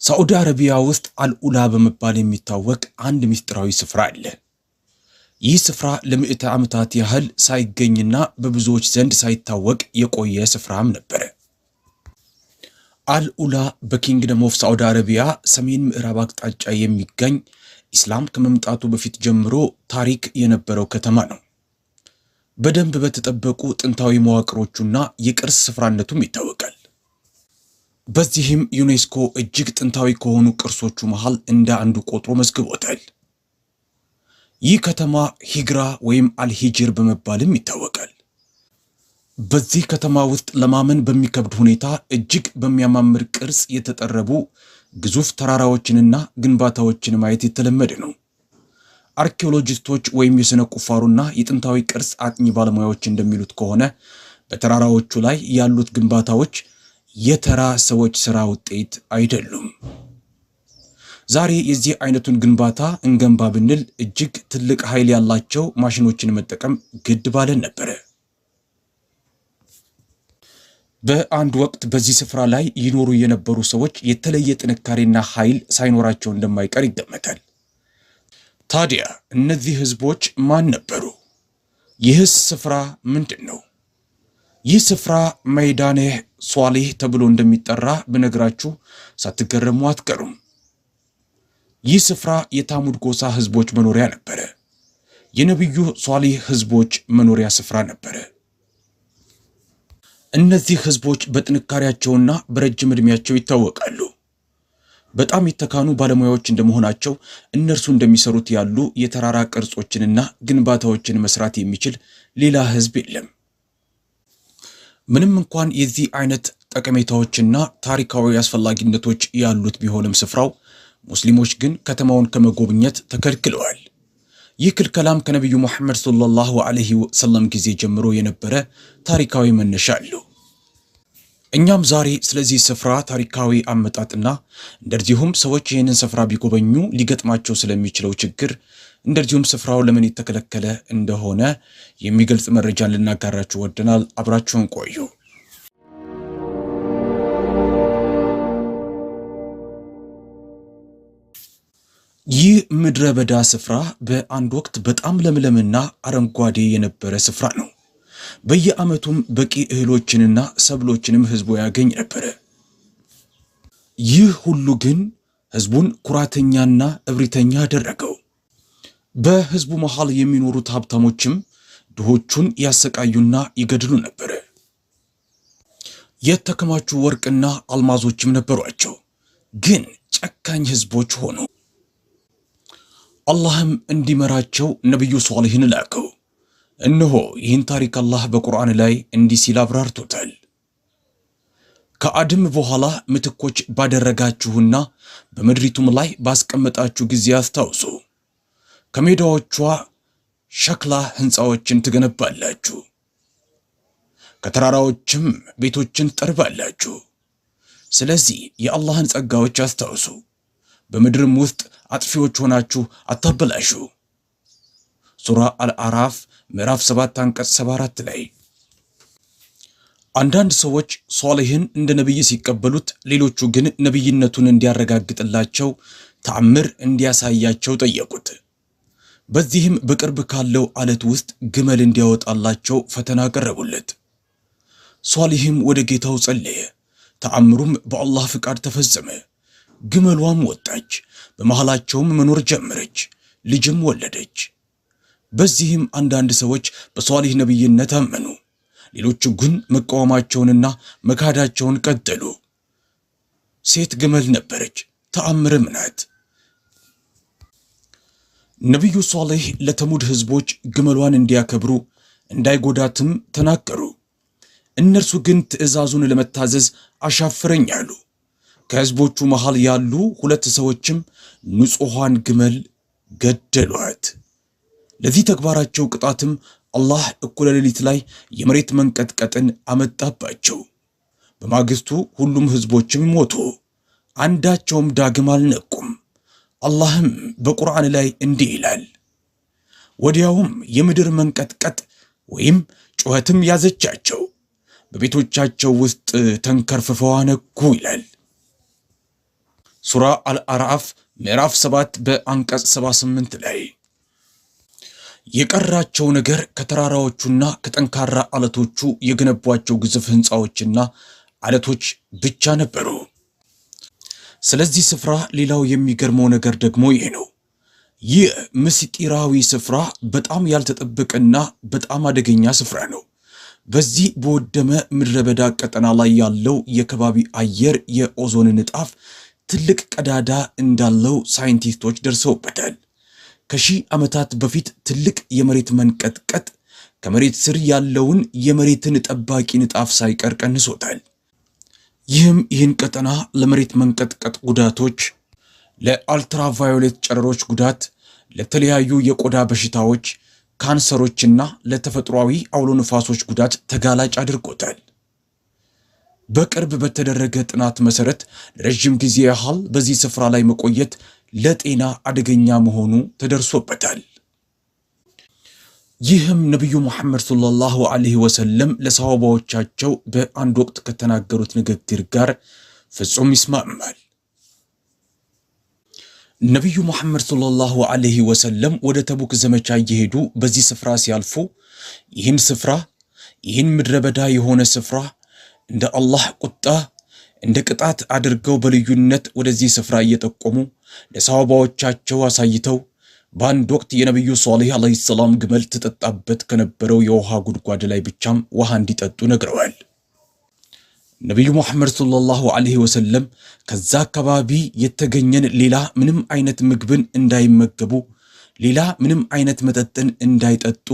ሳዑዲ አረቢያ ውስጥ አልኡላ በመባል የሚታወቅ አንድ ምስጢራዊ ስፍራ አለ። ይህ ስፍራ ለምዕተ ዓመታት ያህል ሳይገኝና በብዙዎች ዘንድ ሳይታወቅ የቆየ ስፍራም ነበር። አልኡላ በኪንግደም ኦፍ ሳዑዲ አረቢያ ሰሜን ምዕራብ አቅጣጫ የሚገኝ ኢስላም ከመምጣቱ በፊት ጀምሮ ታሪክ የነበረው ከተማ ነው። በደንብ በተጠበቁ ጥንታዊ መዋቅሮቹና የቅርስ ስፍራነቱም ይታወቃል። በዚህም ዩኔስኮ እጅግ ጥንታዊ ከሆኑ ቅርሶቹ መሃል እንደ አንዱ ቆጥሮ መዝግቦታል። ይህ ከተማ ሂግራ ወይም አልሂጅር በመባልም ይታወቃል። በዚህ ከተማ ውስጥ ለማመን በሚከብድ ሁኔታ እጅግ በሚያማምር ቅርጽ የተጠረቡ ግዙፍ ተራራዎችንና ግንባታዎችን ማየት የተለመደ ነው። አርኪኦሎጂስቶች ወይም የሥነ ቁፋሮና የጥንታዊ ቅርስ አጥኚ ባለሙያዎች እንደሚሉት ከሆነ በተራራዎቹ ላይ ያሉት ግንባታዎች የተራ ሰዎች ሥራ ውጤት አይደሉም። ዛሬ የዚህ አይነቱን ግንባታ እንገንባ ብንል እጅግ ትልቅ ኃይል ያላቸው ማሽኖችን መጠቀም ግድ ባለን ነበረ። በአንድ ወቅት በዚህ ስፍራ ላይ ይኖሩ የነበሩ ሰዎች የተለየ ጥንካሬና ኃይል ሳይኖራቸው እንደማይቀር ይገመታል። ታዲያ እነዚህ ህዝቦች ማን ነበሩ? ይህስ ስፍራ ምንድን ነው? ይህ ስፍራ መይዳኔህ ሷሊህ ተብሎ እንደሚጠራ ብነግራችሁ ሳትገረሙ አትቀሩም። ይህ ስፍራ የታሙድ ጎሳ ህዝቦች መኖሪያ ነበረ። የነቢዩ ሷሊህ ህዝቦች መኖሪያ ስፍራ ነበረ። እነዚህ ህዝቦች በጥንካሬያቸውና በረጅም ዕድሜያቸው ይታወቃሉ። በጣም የተካኑ ባለሙያዎች እንደመሆናቸው እነርሱ እንደሚሰሩት ያሉ የተራራ ቅርጾችንና ግንባታዎችን መስራት የሚችል ሌላ ህዝብ የለም። ምንም እንኳን የዚህ አይነት ጠቀሜታዎችና ታሪካዊ አስፈላጊነቶች ያሉት ቢሆንም ስፍራው ሙስሊሞች ግን ከተማውን ከመጎብኘት ተከልክለዋል። ይህ ክልከላም ከነቢዩ ሙሐመድ ሰለላሁ ዐለይሂ ወሰለም ጊዜ ጀምሮ የነበረ ታሪካዊ መነሻ አለው። እኛም ዛሬ ስለዚህ ስፍራ ታሪካዊ አመጣጥና እንደዚሁም ሰዎች ይህንን ስፍራ ቢጎበኙ ሊገጥማቸው ስለሚችለው ችግር እንደዚሁም ስፍራው ለምን የተከለከለ እንደሆነ የሚገልጽ መረጃን ልናጋራችሁ ወደናል። አብራችሁን ቆዩ። ይህ ምድረ በዳ ስፍራ በአንድ ወቅት በጣም ለምለምና አረንጓዴ የነበረ ስፍራ ነው። በየዓመቱም በቂ እህሎችንና ሰብሎችንም ህዝቡ ያገኝ ነበረ። ይህ ሁሉ ግን ህዝቡን ኩራተኛና እብሪተኛ አደረገው። በህዝቡ መሃል የሚኖሩት ሀብታሞችም ድሆቹን ያሰቃዩና ይገድሉ ነበር። የተከማቹ ወርቅና አልማዞችም ነበሯቸው፣ ግን ጨካኝ ህዝቦች ሆኑ። አላህም እንዲመራቸው ነቢዩ ሷሊህን ላከው። እነሆ ይህን ታሪክ አላህ በቁርአን ላይ እንዲህ ሲል አብራርቶታል። ከአድም በኋላ ምትኮች ባደረጋችሁና በምድሪቱም ላይ ባስቀመጣችሁ ጊዜ አስታውሱ። ከሜዳዎቿ ሸክላ ህንፃዎችን ትገነባላችሁ፣ ከተራራዎችም ቤቶችን ትጠርባላችሁ። ስለዚህ የአላህን ጸጋዎች አስታውሱ፣ በምድርም ውስጥ አጥፊዎች ሆናችሁ አታበላሹ። ሱራ አልአራፍ ምዕራፍ 7 አንቀጽ 74 ላይ። አንዳንድ ሰዎች ሷሊህን እንደ ነቢይ ሲቀበሉት፣ ሌሎቹ ግን ነቢይነቱን እንዲያረጋግጥላቸው ተአምር እንዲያሳያቸው ጠየቁት። በዚህም በቅርብ ካለው አለት ውስጥ ግመል እንዲያወጣላቸው ፈተና ቀረቡለት። ሷሊህም ወደ ጌታው ጸለየ። ተአምሩም በአላህ ፍቃድ ተፈጸመ። ግመሏም ወጣች፣ በመሃላቸውም መኖር ጀመረች፣ ልጅም ወለደች። በዚህም አንዳንድ ሰዎች በሷሊህ ነቢይነት አመኑ፣ ሌሎቹ ግን መቃወማቸውንና መካዳቸውን ቀጠሉ። ሴት ግመል ነበረች፣ ተአምርም ናት። ነቢዩ ሷሊህ ለተሙድ ህዝቦች ግመሏን እንዲያከብሩ እንዳይጎዳትም ተናገሩ። እነርሱ ግን ትዕዛዙን ለመታዘዝ አሻፍረኝ አሉ። ከህዝቦቹ መሃል ያሉ ሁለት ሰዎችም ንጹሐን ግመል ገደሏት። ለዚህ ተግባራቸው ቅጣትም አላህ እኩለ ሌሊት ላይ የመሬት መንቀጥቀጥን አመጣባቸው። በማግስቱ ሁሉም ህዝቦችም ሞቱ፣ አንዳቸውም ዳግም አልነቁም። አላህም በቁርአን ላይ እንዲህ ይላል፣ ወዲያውም የምድር መንቀጥቀጥ ወይም ጩኸትም ያዘቻቸው፣ በቤቶቻቸው ውስጥ ተንከርፍፈው አነኩ ይላል። ሱራ አልአዕራፍ ምዕራፍ 7 በአንቀጽ 78 ላይ የቀራቸው ነገር ከተራራዎቹና ከጠንካራ አለቶቹ የገነቧቸው ግዙፍ ህንፃዎችና አለቶች ብቻ ነበሩ። ስለዚህ ስፍራ ሌላው የሚገርመው ነገር ደግሞ ይሄ ነው። ይህ ምስጢራዊ ስፍራ በጣም ያልተጠበቀና በጣም አደገኛ ስፍራ ነው። በዚህ በወደመ ምድረ በዳ ቀጠና ላይ ያለው የከባቢ አየር የኦዞን ንጣፍ ትልቅ ቀዳዳ እንዳለው ሳይንቲስቶች ደርሰውበታል። ከሺህ ዓመታት በፊት ትልቅ የመሬት መንቀጥቀጥ ከመሬት ስር ያለውን የመሬትን ጠባቂ ንጣፍ ሳይቀር ቀንሶታል። ይህን ቀጠና ለመሬት መንቀጥቀጥ ጉዳቶች፣ ለአልትራቫዮሌት ጨረሮች ጉዳት፣ ለተለያዩ የቆዳ በሽታዎች፣ ካንሰሮችና ለተፈጥሯዊ አውሎ ነፋሶች ጉዳት ተጋላጭ አድርጎታል። በቅርብ በተደረገ ጥናት መሰረት ለረጅም ጊዜ ያህል በዚህ ስፍራ ላይ መቆየት ለጤና አደገኛ መሆኑ ተደርሶበታል። ይህም ነቢዩ ሙሐመድ ሰለላሁ ዐለይሂ ወሰለም ለሰሃባዎቻቸው በአንድ ወቅት ከተናገሩት ንግግር ጋር ፍጹም ይስማማል። ነቢዩ ሙሐመድ ሰለላሁ ዐለይሂ ወሰለም ወደ ተቡክ ዘመቻ እየሄዱ በዚህ ስፍራ ሲያልፉ ይህን ምድረ በዳ የሆነ ስፍራ እንደ አላህ ቁጣ እንደ ቅጣት አድርገው በልዩነት ወደዚህ ስፍራ እየጠቆሙ ለሰሃባዎቻቸው አሳይተው በአንድ ወቅት የነቢዩ ሷሊህ ዐለይሂ ሰላም ግመል ተጠጣበት ከነበረው የውሃ ጉድጓድ ላይ ብቻም ውሃ እንዲጠጡ ነግረዋል። ነቢዩ ሙሐመድ ሰለላሁ ዐለይሂ ወሰለም ከዛ አካባቢ የተገኘን ሌላ ምንም አይነት ምግብን እንዳይመገቡ፣ ሌላ ምንም አይነት መጠጥን እንዳይጠጡ፣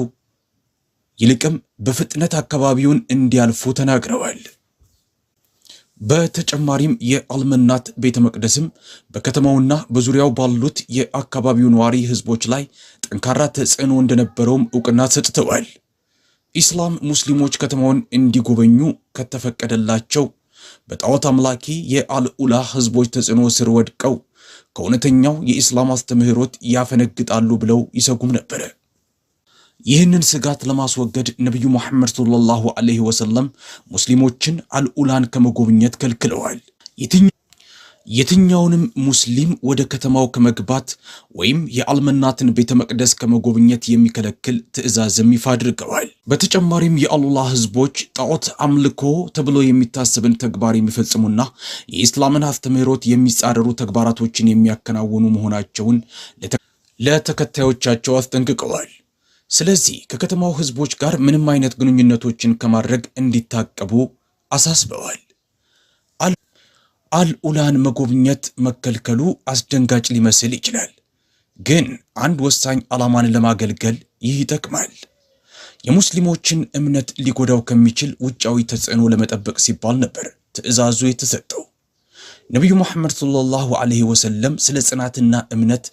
ይልቅም በፍጥነት አካባቢውን እንዲያልፉ ተናግረዋል። በተጨማሪም የአልመናት ቤተ መቅደስም በከተማውና በዙሪያው ባሉት የአካባቢው ነዋሪ ህዝቦች ላይ ጠንካራ ተጽዕኖ እንደነበረውም ዕውቅና ሰጥተዋል። ኢስላም ሙስሊሞች ከተማውን እንዲጎበኙ ከተፈቀደላቸው በጣዖት አምላኪ የአልኡላ ህዝቦች ተጽዕኖ ስር ወድቀው ከእውነተኛው የኢስላም አስተምህሮት ያፈነግጣሉ ብለው ይሰጉም ነበር። ይህንን ስጋት ለማስወገድ ነቢዩ ሙሐመድ ሰለላሁ ዐለይሂ ወሰለም ሙስሊሞችን አልኡላን ከመጎብኘት ከልክለዋል። የትኛውንም ሙስሊም ወደ ከተማው ከመግባት ወይም የአልመናትን ቤተ መቅደስ ከመጎብኘት የሚከለክል ትዕዛዝም ይፋ አድርገዋል። በተጨማሪም የአላህ ህዝቦች ጣዖት አምልኮ ተብሎ የሚታሰብን ተግባር የሚፈጽሙና የኢስላምን አስተምህሮት የሚጻረሩ ተግባራቶችን የሚያከናውኑ መሆናቸውን ለተከታዮቻቸው አስጠንቅቀዋል። ስለዚህ ከከተማው ህዝቦች ጋር ምንም አይነት ግንኙነቶችን ከማድረግ እንዲታቀቡ አሳስበዋል። አልኡላን መጎብኘት መከልከሉ አስደንጋጭ ሊመስል ይችላል፣ ግን አንድ ወሳኝ ዓላማን ለማገልገል ይህ ይጠቅማል። የሙስሊሞችን እምነት ሊጎዳው ከሚችል ውጫዊ ተጽዕኖ ለመጠበቅ ሲባል ነበር ትዕዛዙ የተሰጠው። ነቢዩ ሙሐመድ ሰለላሁ ዐለይሂ ወሰለም ስለ ጽናትና እምነት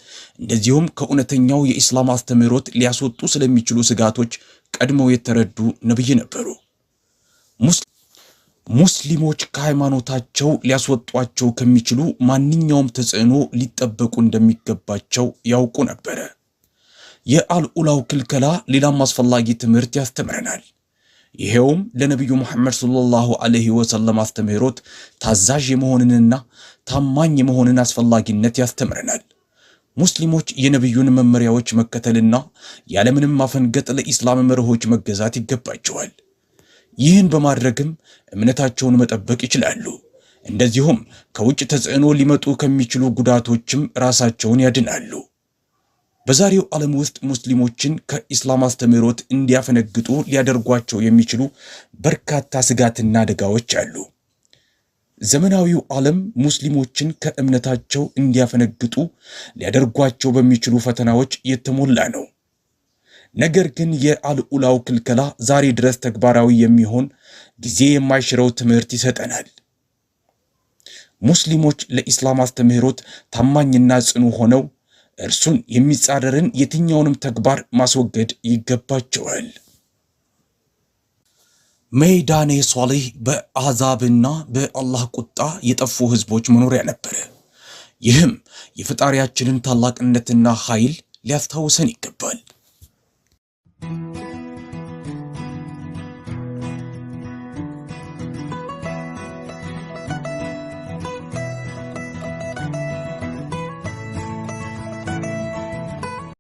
እንደዚሁም ከእውነተኛው የኢስላም አስተምህሮት ሊያስወጡ ስለሚችሉ ስጋቶች ቀድመው የተረዱ ነቢይ ነበሩ። ሙስሊሞች ከሃይማኖታቸው ሊያስወጧቸው ከሚችሉ ማንኛውም ተጽዕኖ ሊጠበቁ እንደሚገባቸው ያውቁ ነበረ። የአልኡላው ክልከላ ሌላም አስፈላጊ ትምህርት ያስተምረናል። ይሄውም ለነቢዩ ሙሐመድ ሰለላሁ ዐለይሂ ወሰለም አስተምህሮት ታዛዥ የመሆንንና ታማኝ የመሆንን አስፈላጊነት ያስተምረናል። ሙስሊሞች የነቢዩን መመሪያዎች መከተልና ያለምንም ማፈንገጥ ለኢስላም መርሆች መገዛት ይገባቸዋል። ይህን በማድረግም እምነታቸውን መጠበቅ ይችላሉ። እንደዚሁም ከውጭ ተጽዕኖ ሊመጡ ከሚችሉ ጉዳቶችም ራሳቸውን ያድናሉ። በዛሬው ዓለም ውስጥ ሙስሊሞችን ከኢስላም አስተምህሮት እንዲያፈነግጡ ሊያደርጓቸው የሚችሉ በርካታ ስጋትና አደጋዎች አሉ። ዘመናዊው ዓለም ሙስሊሞችን ከእምነታቸው እንዲያፈነግጡ ሊያደርጓቸው በሚችሉ ፈተናዎች የተሞላ ነው። ነገር ግን የአልኡላው ክልከላ ዛሬ ድረስ ተግባራዊ የሚሆን ጊዜ የማይሽረው ትምህርት ይሰጠናል። ሙስሊሞች ለኢስላም አስተምህሮት ታማኝና ጽኑ ሆነው እርሱን የሚጻረርን የትኛውንም ተግባር ማስወገድ ይገባቸዋል። መይዳኔ ሷሊህ በአሕዛብና በአላህ ቁጣ የጠፉ ህዝቦች መኖሪያ ነበረ። ይህም የፈጣሪያችንን ታላቅነትና ኃይል ሊያስታውሰን ይገባል።